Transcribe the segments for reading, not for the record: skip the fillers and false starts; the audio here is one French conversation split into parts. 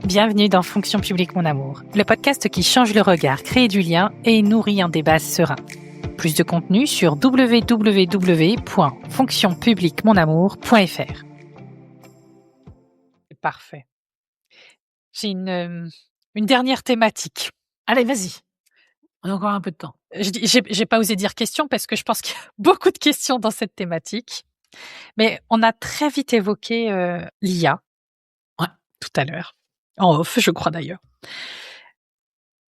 Bienvenue dans Fonction publique mon amour, le podcast qui change le regard, crée du lien et nourrit un débat serein. Plus de contenu sur www.fonctionpubliquemonamour.fr. Parfait. J'ai une dernière thématique. Allez, vas-y. On a encore un peu de temps. J'ai pas osé dire question parce que je pense qu'il y a beaucoup de questions dans cette thématique. Mais on a très vite évoqué l'IA. Ouais. Tout à l'heure. En off, je crois d'ailleurs.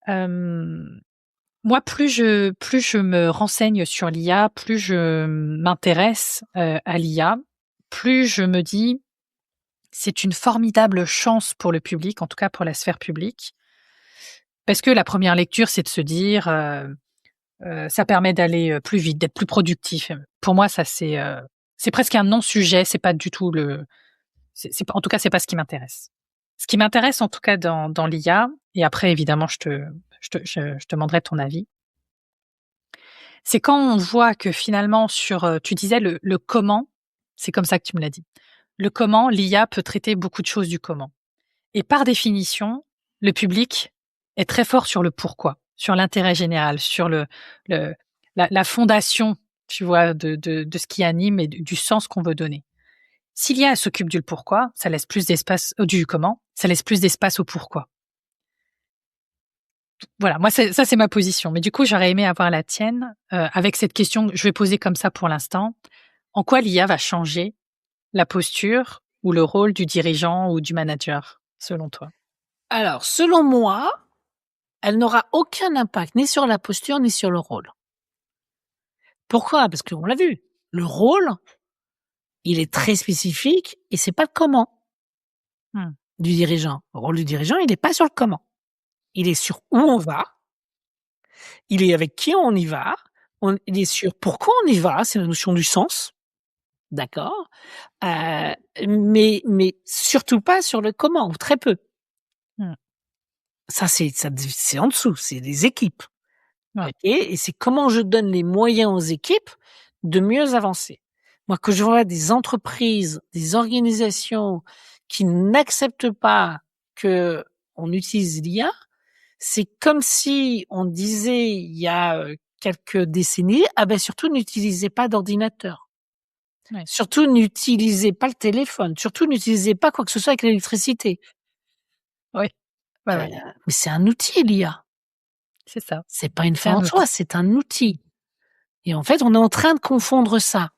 Moi, plus je me renseigne sur l'IA, plus je m'intéresse à l'IA, plus je me dis c'est une formidable chance pour le public, en tout cas pour la sphère publique, parce que la première lecture, c'est de se dire ça permet d'aller plus vite, d'être plus productif. Pour moi, ça c'est presque un non-sujet. C'est pas du tout en tout cas, c'est pas ce qui m'intéresse. Ce qui m'intéresse, en tout cas, dans l'IA, et après, évidemment, je te demanderai ton avis, c'est quand on voit que finalement, tu disais le comment, c'est comme ça que tu me l'as dit. Le comment, l'IA peut traiter beaucoup de choses du comment. Et par définition, le public est très fort sur le pourquoi, sur l'intérêt général, sur la fondation, tu vois, de ce qui anime et du sens qu'on veut donner. Si l'IA s'occupe du pourquoi, ça laisse plus d'espace du comment, ça laisse plus d'espace au pourquoi. Voilà, moi ça c'est ma position. Mais du coup, j'aurais aimé avoir la tienne avec cette question que je vais poser comme ça pour l'instant. En quoi l'IA va changer la posture ou le rôle du dirigeant ou du manager, selon toi? Alors, selon moi, elle n'aura aucun impact ni sur la posture ni sur le rôle. Pourquoi? Parce qu'on l'a vu, le rôle, il est très spécifique et c'est pas le comment du dirigeant. Le rôle du dirigeant, il n'est pas sur le comment. Il est sur où on va, il est avec qui on y va, il est sur pourquoi on y va, c'est la notion du sens, d'accord? Mais surtout pas sur le comment, ou très peu. Ça, c'est en dessous, c'est des équipes. Ouais. OK? Et c'est comment je donne les moyens aux équipes de mieux avancer. Moi, que je vois des entreprises, des organisations qui n'acceptent pas que on utilise l'IA, c'est comme si on disait il y a quelques décennies, ah ben surtout n'utilisez pas d'ordinateur. Ouais. Surtout n'utilisez pas le téléphone. Surtout n'utilisez pas quoi que ce soit avec l'électricité. Oui. Ouais, ouais. Mais c'est un outil, l'IA. C'est ça. C'est pas une fin en soi, c'est un outil. Et en fait, on est en train de confondre ça.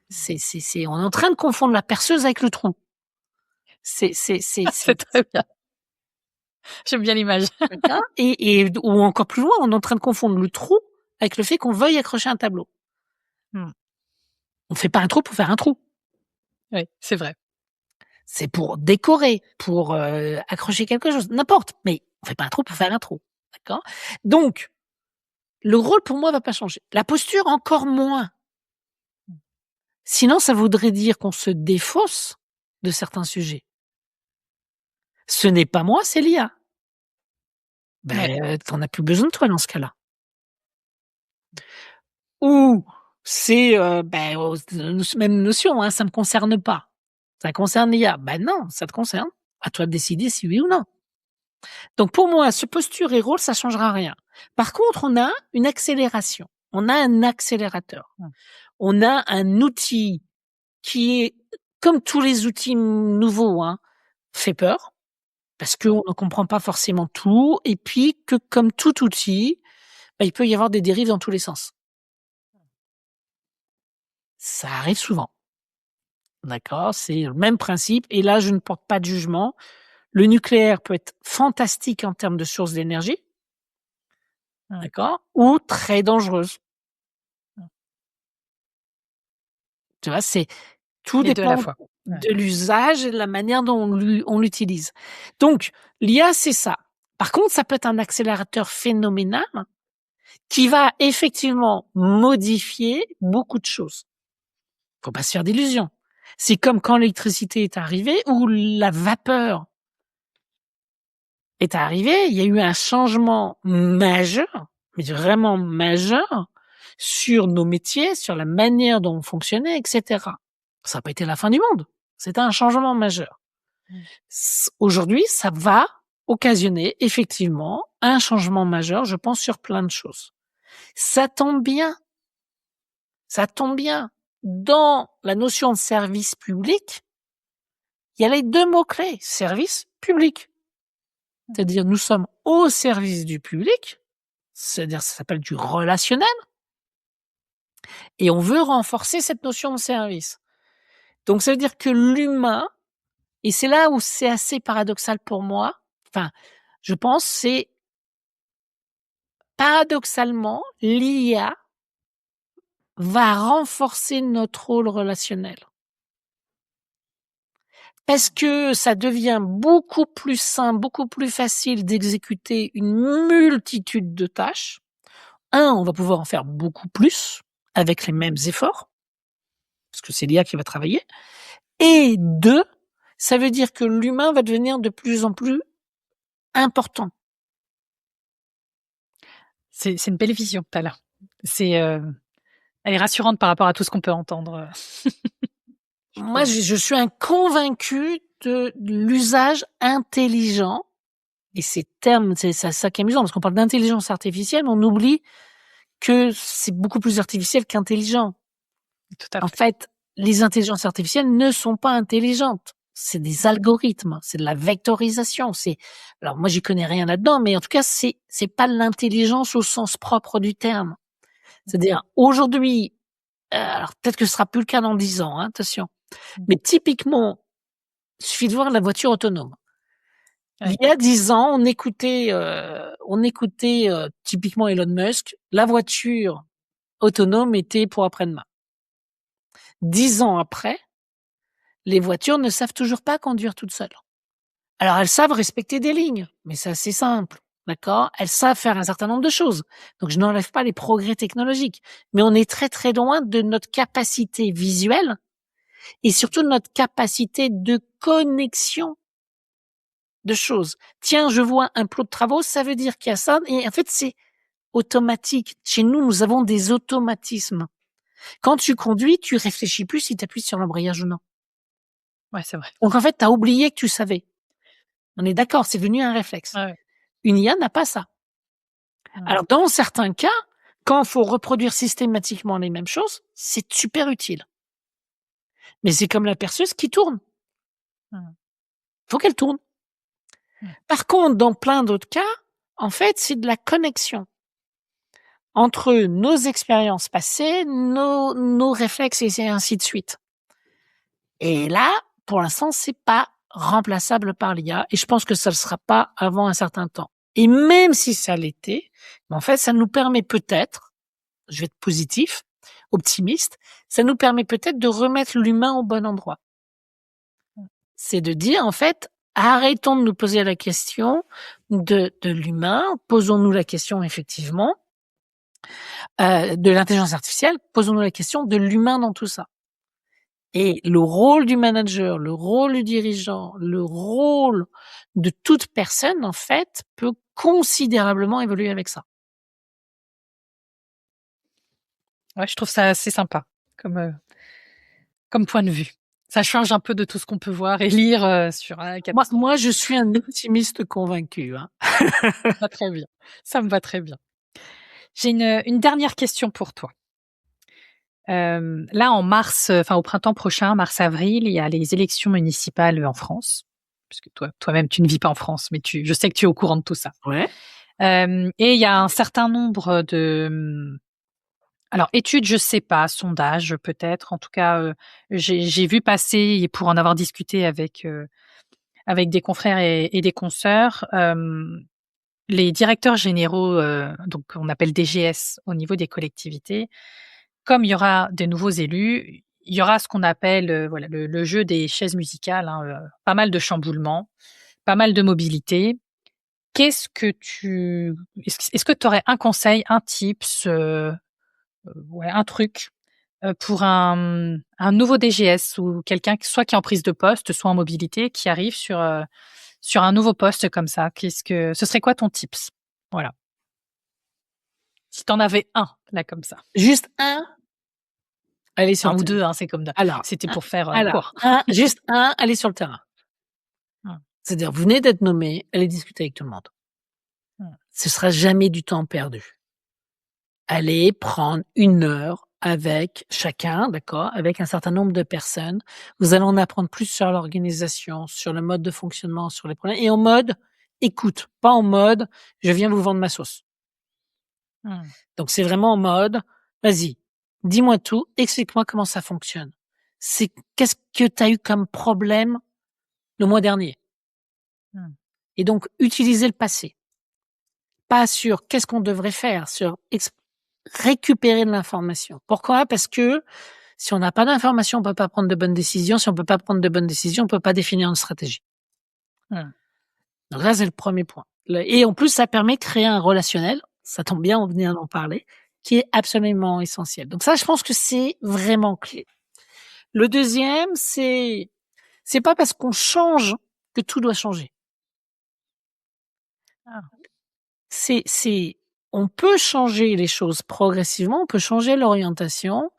On est en train de confondre la perceuse avec le trou. C'est très bien. J'aime bien l'image. ou encore plus loin, on est en train de confondre le trou avec le fait qu'on veuille accrocher un tableau. On fait pas un trou pour faire un trou. Oui, c'est vrai. C'est pour décorer, pour accrocher quelque chose, n'importe. Mais on fait pas un trou pour faire un trou. D'accord? Donc, le rôle pour moi va pas changer. La posture encore moins. Sinon, ça voudrait dire qu'on se défausse de certains sujets. Ce n'est pas moi, c'est l'IA. T'en as plus besoin de toi dans ce cas-là. Ou c'est même notion, hein, ça me concerne pas. Ça concerne l'IA. Non, ça te concerne. À toi de décider si oui ou non. Donc pour moi, ce posture et rôle, ça changera rien. Par contre, on a une accélération. On a un accélérateur. On a un outil qui est, comme tous les outils nouveaux, fait peur. Parce qu'on ne comprend pas forcément tout. Et puis que comme tout outil, il peut y avoir des dérives dans tous les sens. Ça arrive souvent. D'accord? C'est le même principe. Et là, je ne porte pas de jugement. Le nucléaire peut être fantastique en termes de source d'énergie. D'accord? Ou très dangereuse. Tu vois, c'est tout Les deux dépend à la fois. de l'usage et de la manière dont on l'utilise. Donc, l'IA, c'est ça. Par contre, ça peut être un accélérateur phénoménal qui va effectivement modifier beaucoup de choses. Faut pas se faire d'illusions. C'est comme quand l'électricité est arrivée ou la vapeur est arrivée, il y a eu un changement majeur, mais vraiment majeur, sur nos métiers, sur la manière dont on fonctionnait, etc. Ça n'a pas été la fin du monde. C'était un changement majeur. Aujourd'hui, ça va occasionner effectivement un changement majeur, je pense, sur plein de choses. Ça tombe bien. Ça tombe bien. Dans la notion de service public, il y a les 2 mots-clés, service public. C'est-à-dire, nous sommes au service du public, c'est-à-dire, ça s'appelle du relationnel, et on veut renforcer cette notion de service. Donc, ça veut dire que l'humain, et c'est là où c'est assez paradoxal pour moi, enfin, je pense, c'est paradoxalement, l'IA va renforcer notre rôle relationnel. Parce que ça devient beaucoup plus simple, beaucoup plus facile d'exécuter une multitude de tâches. On va pouvoir en faire beaucoup plus avec les mêmes efforts, parce que c'est l'IA qui va travailler. Et 2, ça veut dire que l'humain va devenir de plus en plus important. C'est une belle vision que tu as là. Elle est rassurante par rapport à tout ce qu'on peut entendre. Moi, je suis un convaincu de l'usage intelligent. Et ces termes, c'est ça qui est amusant, parce qu'on parle d'intelligence artificielle, mais on oublie que c'est beaucoup plus artificiel qu'intelligent. Tout à fait. En fait, les intelligences artificielles ne sont pas intelligentes. C'est des algorithmes, c'est de la vectorisation. Alors moi, j'y connais rien là-dedans, mais en tout cas, c'est pas l'intelligence au sens propre du terme. C'est-à-dire, aujourd'hui, alors peut-être que ce sera plus le cas dans 10 ans, hein, attention. Mais typiquement, il suffit de voir la voiture autonome. Ouais. Il y a 10 ans, on écoutait typiquement Elon Musk, la voiture autonome était pour après-demain. 10 ans après, les voitures ne savent toujours pas conduire toutes seules. Alors elles savent respecter des lignes, mais c'est assez simple, d'accord? Elles savent faire un certain nombre de choses. Donc je n'enlève pas les progrès technologiques, mais on est très très loin de notre capacité visuelle et surtout de notre capacité de connexion de choses. Tiens, je vois un plot de travaux, ça veut dire qu'il y a ça, et en fait c'est automatique. Chez nous, nous avons des automatismes. Quand tu conduis, tu réfléchis plus si tu appuies sur l'embrayage ou non. Ouais, c'est vrai. Donc en fait, tu as oublié que tu savais. On est d'accord, c'est devenu un réflexe. Ouais. Une IA n'a pas ça. Alors dans certains cas, quand il faut reproduire systématiquement les mêmes choses, c'est super utile. Mais c'est comme la perceuse qui tourne. Faut qu'elle tourne. Par contre, dans plein d'autres cas, en fait, c'est de la connexion entre nos expériences passées, nos réflexes et ainsi de suite. Et là, pour l'instant, c'est pas remplaçable par l'IA et je pense que ça ne le sera pas avant un certain temps. Et même si ça l'était, en fait, ça nous permet peut-être, je vais être positif, optimiste, ça nous permet peut-être de remettre l'humain au bon endroit. C'est de dire, en fait, arrêtons de nous poser la question de l'humain, posons-nous la question effectivement, de l'intelligence artificielle, posons-nous la question de l'humain dans tout ça. Et le rôle du manager, le rôle du dirigeant, le rôle de toute personne, en fait, peut considérablement évoluer avec ça. Ouais, je trouve ça assez sympa comme point de vue. Ça change un peu de tout ce qu'on peut voir et lire sur un Moi, je suis un optimiste convaincu. Hein. Ça me va très bien. Ça me va très bien. J'ai une dernière question pour toi. Là, en mars, enfin au printemps prochain, mars-avril, il y a les élections municipales en France. Puisque toi-même, tu ne vis pas en France, mais je sais que tu es au courant de tout ça. Ouais. Et il y a un certain nombre de, alors études, je sais pas, sondages peut-être. En tout cas, j'ai vu passer, et pour en avoir discuté avec des confrères et des consoeurs, les directeurs généraux, donc on appelle DGS au niveau des collectivités, comme il y aura des nouveaux élus, il y aura ce qu'on appelle voilà le jeu des chaises musicales, hein, pas mal de chamboulements, pas mal de mobilité. Est-ce que tu aurais un conseil, un tips, ouais, un truc pour un nouveau DGS ou quelqu'un soit qui est en prise de poste, soit en mobilité, qui arrive sur un nouveau poste comme ça? Ce serait quoi ton tips? Voilà. Si t'en avais un, là, comme ça. Juste un. Allez sur Un le ou terrain. deux, hein, c'est comme Alors, c'était pour faire court. juste un, aller sur le terrain. C'est-à-dire, vous venez d'être nommé, allez discuter avec tout le monde. Ce sera jamais du temps perdu. Allez prendre 1 heure avec chacun, d'accord, avec un certain nombre de personnes. Vous allez en apprendre plus sur l'organisation, sur le mode de fonctionnement, sur les problèmes, et en mode écoute, pas en mode je viens vous vendre ma sauce. Donc c'est vraiment en mode vas-y, dis-moi tout, explique-moi comment ça fonctionne. Qu'est-ce que tu as eu comme problème le mois dernier? Et donc utiliser le passé. Pas sur qu'est-ce qu'on devrait faire, sur récupérer de l'information. Pourquoi? Parce que si on n'a pas d'information, on peut pas prendre de bonnes décisions. Si on peut pas prendre de bonnes décisions, on peut pas définir une stratégie. Donc ça, c'est le premier point. Et en plus, ça permet de créer un relationnel. Ça tombe bien, on venait d'en parler, qui est absolument essentiel. Donc ça, je pense que c'est vraiment clé. Le deuxième, c'est pas parce qu'on change que tout doit changer. On peut changer les choses progressivement, on peut changer l'orientation,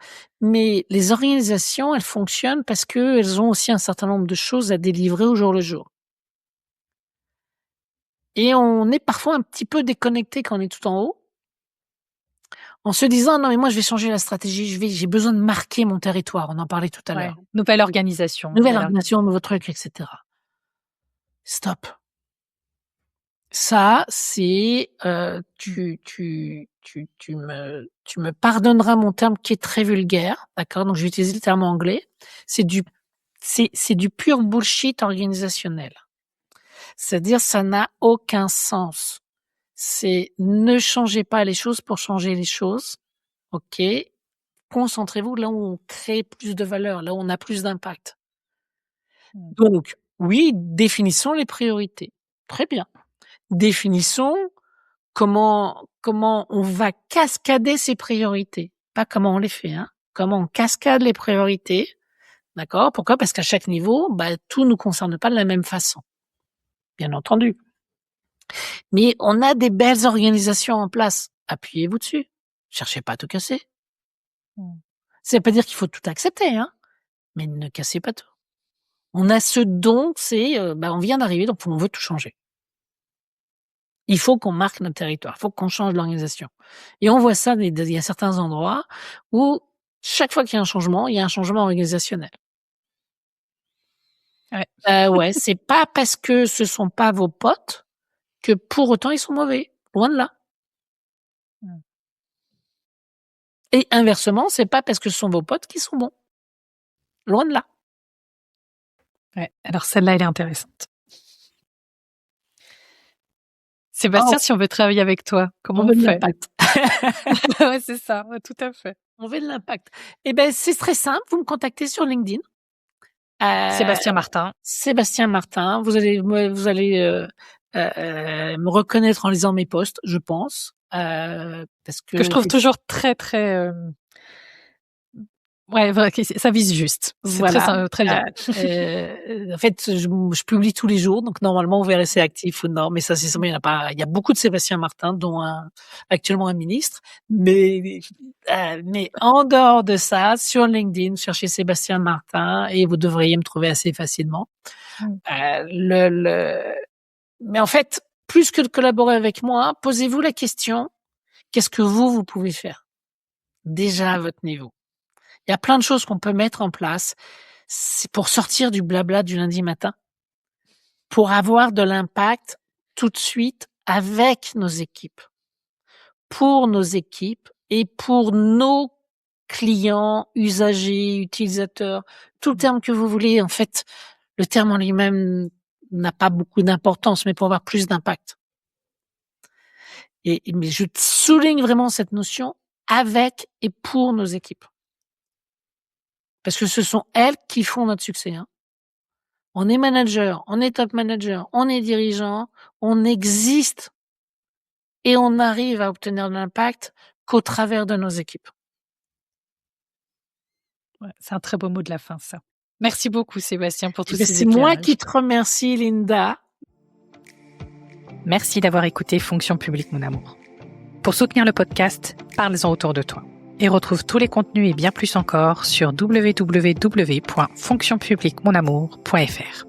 mais les organisations, elles fonctionnent parce qu'elles ont aussi un certain nombre de choses à délivrer au jour le jour. Et on est parfois un petit peu déconnecté quand on est tout en haut, en se disant non mais moi je vais changer la stratégie, j'ai besoin de marquer mon territoire. On en parlait tout à l'heure. Nouvelle organisation, nouveau truc, etc. Stop. Ça, c'est tu me pardonneras mon terme qui est très vulgaire, d'accord? Donc je vais utiliser le terme anglais. C'est du pur bullshit organisationnel. C'est-à-dire ça n'a aucun sens. C'est ne changez pas les choses pour changer les choses. OK? Concentrez-vous là où on crée plus de valeur, là où on a plus d'impact. Donc oui, définissons les priorités. Très bien. Définissons comment on va cascader ces priorités. Pas comment on les fait, hein. Comment on cascade les priorités. D'accord? Pourquoi? Parce qu'à chaque niveau, tout nous concerne pas de la même façon. Bien entendu. Mais on a des belles organisations en place. Appuyez-vous dessus. Cherchez pas à tout casser. Ça veut pas dire qu'il faut tout accepter, hein. Mais ne cassez pas tout. On a ce don, c'est, on vient d'arriver, donc on veut tout changer. Il faut qu'on marque notre territoire, il faut qu'on change l'organisation. Et on voit ça, il y a certains endroits où chaque fois qu'il y a un changement, il y a un changement organisationnel. Ouais, c'est pas parce que ce sont pas vos potes que pour autant ils sont mauvais. Loin de là. Et inversement, c'est pas parce que ce sont vos potes qu'ils sont bons. Loin de là. Ouais, alors celle-là, elle est intéressante. Sébastien, si on veut travailler avec toi, comment on fait? Ouais, c'est ça, ouais, tout à fait. On veut de l'impact. C'est très simple, vous me contactez sur LinkedIn. Sébastien Martin. Sébastien Martin, vous allez me reconnaître en lisant mes posts, je pense, parce que je trouve toujours très très ça vise juste. C'est très bien. En fait, je publie tous les jours, donc normalement, vous verrez c'est actif ou non. Mais ça, c'est il y a beaucoup de Sébastien Martin, dont actuellement un ministre. Mais en dehors de ça, sur LinkedIn, cherchez Sébastien Martin et vous devriez me trouver assez facilement. Mais en fait, plus que de collaborer avec moi, posez-vous la question, qu'est-ce que vous pouvez faire? Déjà à votre niveau. Il y a plein de choses qu'on peut mettre en place. C'est pour sortir du blabla du lundi matin. Pour avoir de l'impact tout de suite avec nos équipes. Pour nos équipes et pour nos clients, usagers, utilisateurs, tout le terme que vous voulez. En fait, le terme en lui-même n'a pas beaucoup d'importance, mais pour avoir plus d'impact. Mais je souligne vraiment cette notion avec et pour nos équipes. Parce que ce sont elles qui font notre succès. Hein. On est manager, on est top manager, on est dirigeant, on existe et on arrive à obtenir de l'impact qu'au travers de nos équipes. Ouais, c'est un très beau mot de la fin, ça. Merci beaucoup, Sébastien, pour tous ces éclairages. C'est moi qui te remercie, Linda. Merci d'avoir écouté Fonction publique, mon amour. Pour soutenir le podcast, parle-en autour de toi. Et retrouve tous les contenus et bien plus encore sur www.fonctionpubliquemonamour.fr.